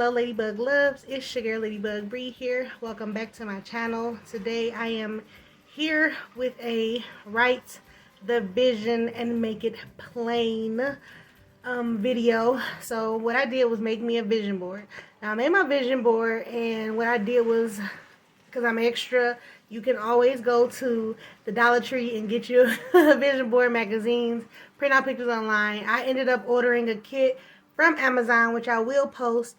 Hello Ladybug Loves, it's your girl Ladybug Bree here. Welcome back to my channel. Today I am here with a Write the Vision and Make It Plain video. So what I did was make me a vision board. Now I made my vision board, and what I did was, because I'm extra, you can always go to the Dollar Tree and get your vision board magazines, print out pictures online. I ended up ordering a kit from Amazon, which I will post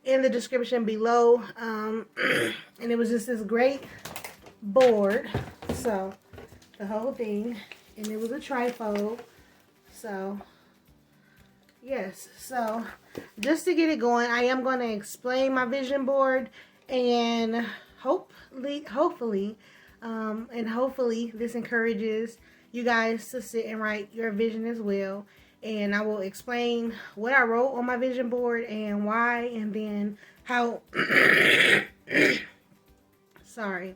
in the description below. And it was just this great board. So the whole thing, and it was a trifold. So yes, so just to get it going, I am going to explain my vision board, and hopefully this encourages you guys to sit and write your vision as well. And I will explain what I wrote on my vision board and why, and then how sorry,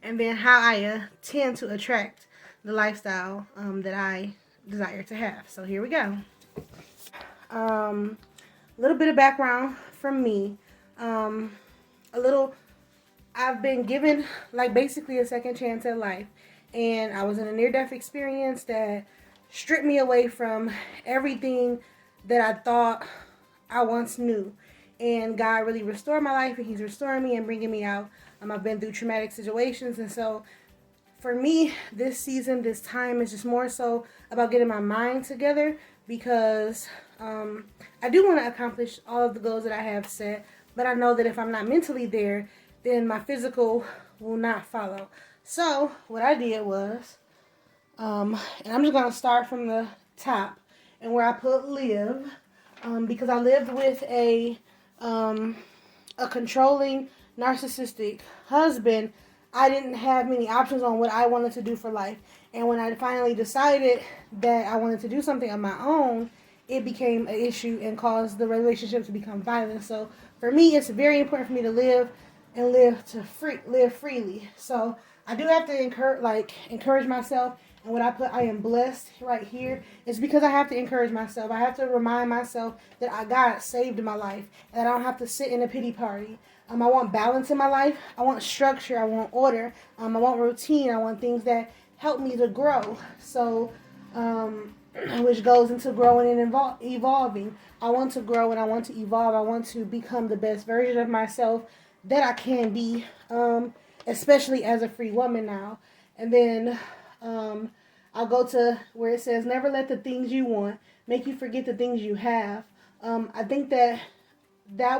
and then how I tend to attract the lifestyle that I desire to have. So here we go. A little bit of background from me. I've been given like basically a second chance at life, and I was in a near-death experience that stripped me away from everything that I thought I once knew. And God really restored my life, and He's restoring me and bringing me out. I've been through traumatic situations, and so for me, this season, this time is just more so about getting my mind together, because I do want to accomplish all of the goals that I have set, but I know that if I'm not mentally there, then my physical will not follow. So what I did was, and I'm just going to start from the top and where I put live, because I lived with a controlling, narcissistic husband. I didn't have many options on what I wanted to do for life. And when I finally decided that I wanted to do something on my own, it became an issue and caused the relationship to become violent. So for me, it's very important for me to live and live freely. So I do have to encourage myself. And what I put, I am blessed right here, is because I have to encourage myself. I have to remind myself that God saved my life, and I don't have to sit in a pity party. I want balance in my life. I want structure. I want order. I want routine. I want things that help me to grow. So, which goes into growing and evolving. I want to grow and I want to evolve. I want to become the best version of myself that I can be, especially as a free woman now. And then I'll go to where it says, never let the things you want make you forget the things you have. I think that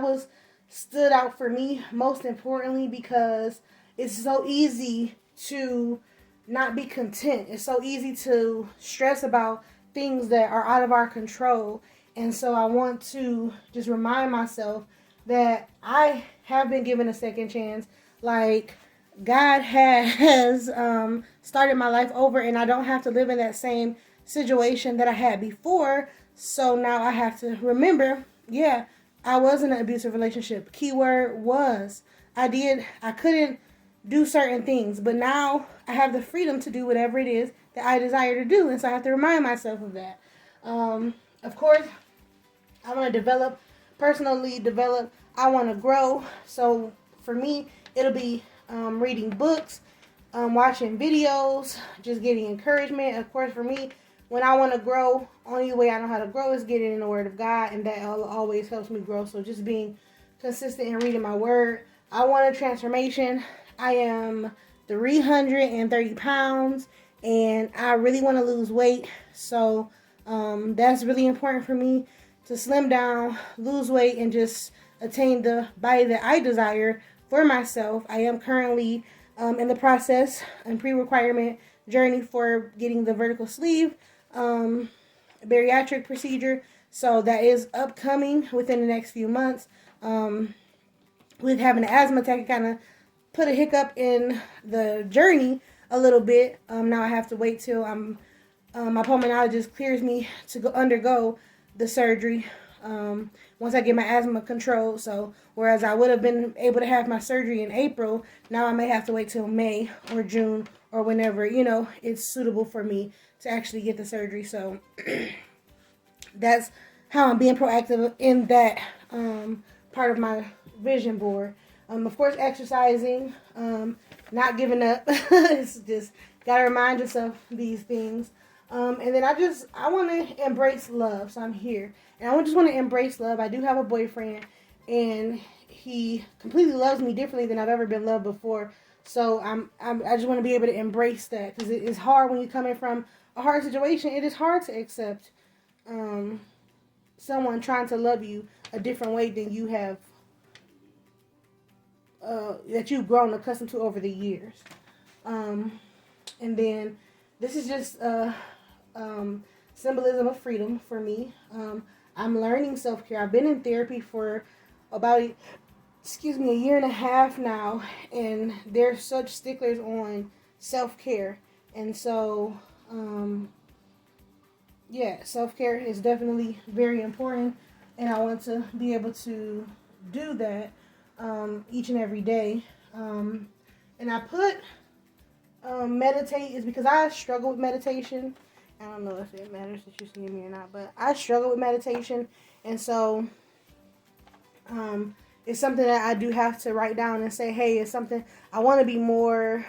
was stood out for me most importantly, because it's so easy to not be content. It's so easy to stress about things that are out of our control. And so I want to just remind myself that I have been given a second chance. Like, God has started my life over, and I don't have to live in that same situation that I had before. So now I have to remember, yeah, I was in an abusive relationship. Keyword was. I couldn't do certain things, but now I have the freedom to do whatever it is that I desire to do, and so I have to remind myself of that. Of course, I want to personally develop. I want to grow. So for me, it'll be reading books, watching videos, just getting encouragement. Of course, for me, when I want to grow, only way I know how to grow is getting in the Word of God, and that always helps me grow. So just being consistent in reading my Word. I want a transformation. I am 330 pounds, and I really want to lose weight. So that's really important for me, to slim down, lose weight, and just attain the body that I desire for myself. I am currently in the process and pre-requirement journey for getting the vertical sleeve bariatric procedure. So that is upcoming within the next few months. With having an asthma attack, it kind of put a hiccup in the journey a little bit. Now I have to wait till my pulmonologist clears me to undergo the surgery. Once I get my asthma controlled. So whereas I would have been able to have my surgery in April, now I may have to wait till May or June or whenever, it's suitable for me to actually get the surgery. So that's how I'm being proactive in that part of my vision board. Of course, exercising, not giving up. It's just gotta remind yourself these things. And then I want to embrace love. So I'm here, and I just want to embrace love. I do have a boyfriend, and he completely loves me differently than I've ever been loved before. So I just want to be able to embrace that, because it is hard when you're coming from a hard situation. It is hard to accept someone trying to love you a different way than you have, that you've grown accustomed to over the years. And then this is just symbolism of freedom for me. I'm learning self-care. I've been in therapy for about a year and a half now, and they're such sticklers on self-care. And so, self-care is definitely very important, and I want to be able to do that each and every day. And I put meditate is because I struggle with meditation. I don't know if it matters that you see me or not, but I struggle with meditation, and so it's something that I do have to write down and say, hey, it's something I want to be more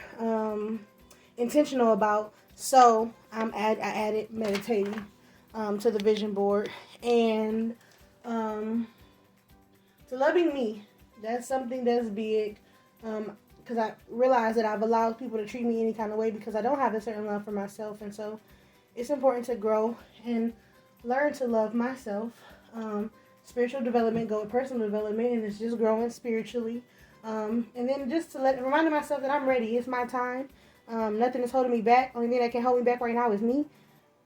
intentional about. So I added meditating to the vision board, and to loving me. That's something that's big, because I realize that I've allowed people to treat me any kind of way because I don't have a certain love for myself, and so it's important to grow and learn to love myself. Spiritual development go with personal development, and it's just growing spiritually. And then just to remind myself that I'm ready. It's my time. Nothing is holding me back. Only thing that can hold me back right now is me.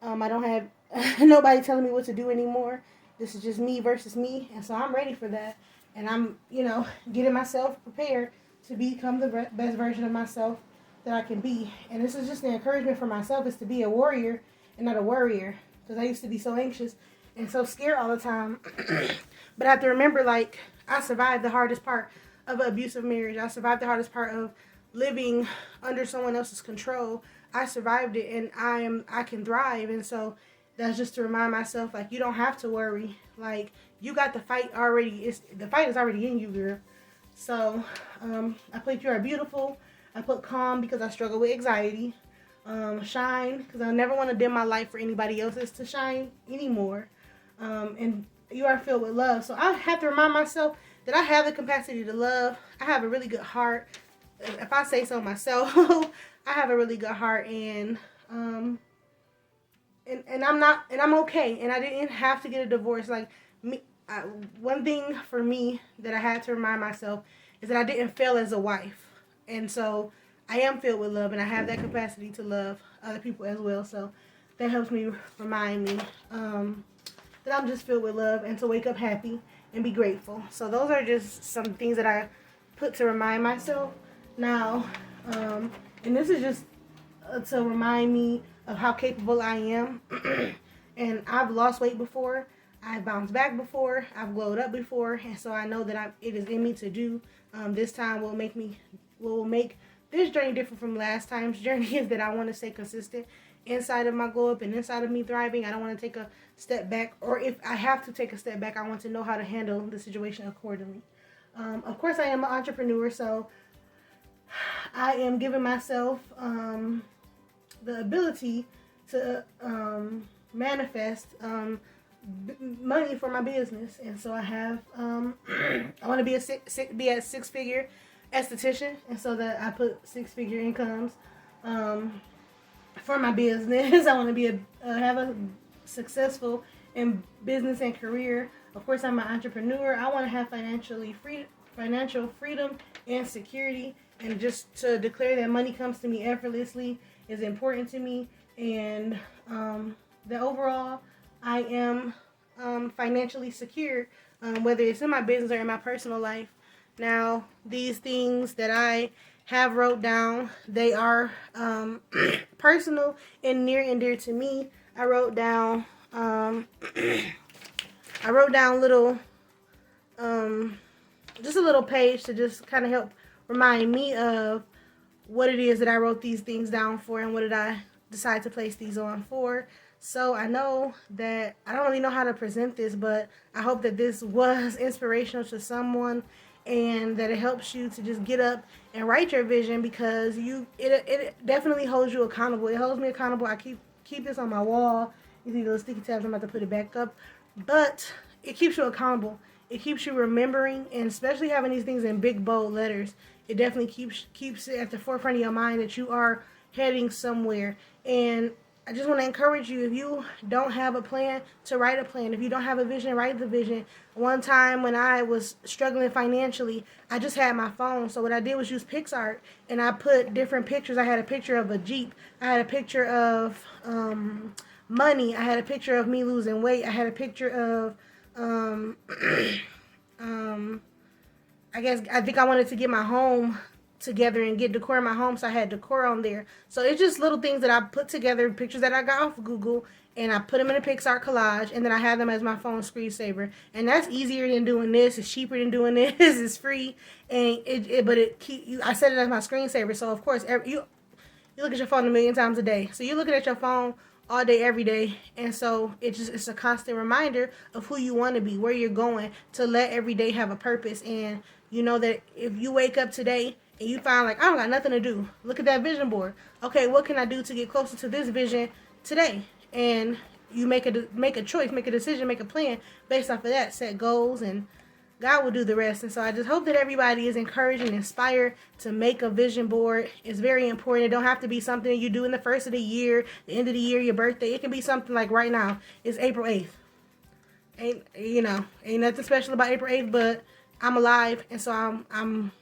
I don't have nobody telling me what to do anymore. This is just me versus me, and so I'm ready for that. And I'm, getting myself prepared to become the best version of myself that I can be. And this is just an encouragement for myself, is to be a warrior and not a worrier. Because I used to be so anxious and so scared all the time. But I have to remember, I survived the hardest part of an abusive marriage. I survived the hardest part of living under someone else's control. I survived it, and I can thrive. And so that's just to remind myself, you don't have to worry. You got the fight already. The fight is already in you, girl. So I put you are beautiful. I put calm because I struggle with anxiety. Shine, because I never want to dim my light for anybody else's to shine anymore. And you are filled with love. So I have to remind myself that I have the capacity to love. I have a really good heart. If I say so myself, I have a really good heart, and I'm okay. And I didn't have to get a divorce. One thing for me that I had to remind myself is that I didn't fail as a wife. And so I am filled with love, and I have that capacity to love other people as well. So that helps me remind me that I'm just filled with love, and to wake up happy and be grateful. So those are just some things that I put to remind myself now. And this is just to remind me of how capable I am. And I've lost weight before. I've bounced back before. I've glowed up before. And so I know that it is in me to do. This time will make this journey different from last time's journey, is that I want to stay consistent inside of my glow up and inside of me thriving. I don't want to take a step back, or if I have to take a step back, I want to know how to handle the situation accordingly. Of course, I am an entrepreneur, so I am giving myself the ability to manifest money for my business. And so I have I want to be a six-figure esthetician, and so that I put six-figure incomes for my business. I want to have a successful in business and career. Of course, I'm an entrepreneur. I want to have financial freedom and security, and just to declare that money comes to me effortlessly is important to me. And that overall, I am financially secure, whether it's in my business or in my personal life. Now, these things that I have wrote down, they are personal and near and dear to me. I wrote down little, just a little page to just kind of help remind me of what it is that I wrote these things down for, and what did I decide to place these on for. So I know that I don't really know how to present this, but I hope that this was inspirational to someone and that it helps you to just get up and write your vision, because it definitely holds you accountable. It holds me accountable. I keep this on my wall. You see those sticky tabs, I'm about to put it back up. But it keeps you accountable. It keeps you remembering, and especially having these things in big bold letters, it definitely keeps it at the forefront of your mind that you are heading somewhere. And I just want to encourage you, if you don't have a plan, to write a plan. If you don't have a vision, write the vision. One time when I was struggling financially, I just had my phone. So what I did was use PixArt, and I put different pictures. I had a picture of a Jeep. I had a picture of money. I had a picture of me losing weight. I had a picture of I think I wanted to get my home together and get decor in my home, so I had decor on there. So it's just little things that I put together, pictures that I got off of Google, and I put them in a PixArt collage, and then I have them as my phone screensaver. And that's easier than doing this. It's cheaper than doing this. It's free, and I set it as my screensaver. So of course, you look at your phone a million times a day. So you're looking at your phone all day, every day. And so it's a constant reminder of who you want to be, where you're going, to let every day have a purpose. And you know that if you wake up today and you find like, I don't got nothing to do, look at that vision board. Okay, what can I do to get closer to this vision today? And you make a choice, make a decision, make a plan based off of that. Set goals, and God will do the rest. And so I just hope that everybody is encouraged and inspired to make a vision board. It's very important. It don't have to be something you do in the first of the year, the end of the year, your birthday. It can be something like right now. It's April 8th. Ain't nothing special about April 8th, but I'm alive, and so I'm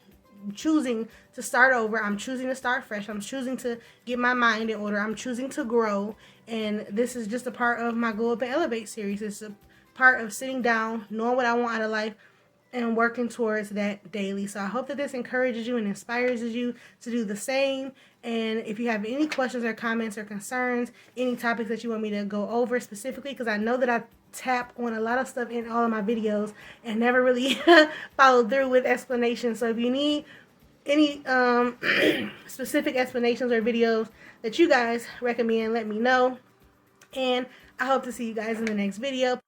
choosing to start over. I'm choosing to start fresh. I'm choosing to get my mind in order. I'm choosing to grow. And this is just a part of my Go Up and Elevate series. It's a part of sitting down, knowing what I want out of life, and working towards that daily. So I hope that this encourages you and inspires you to do the same. And if you have any questions or comments or concerns, any topics that you want me to go over specifically, because I know that I tap on a lot of stuff in all of my videos and never really follow through with explanations. So if you need any specific explanations or videos that you guys recommend, let me know. And I hope to see you guys in the next video.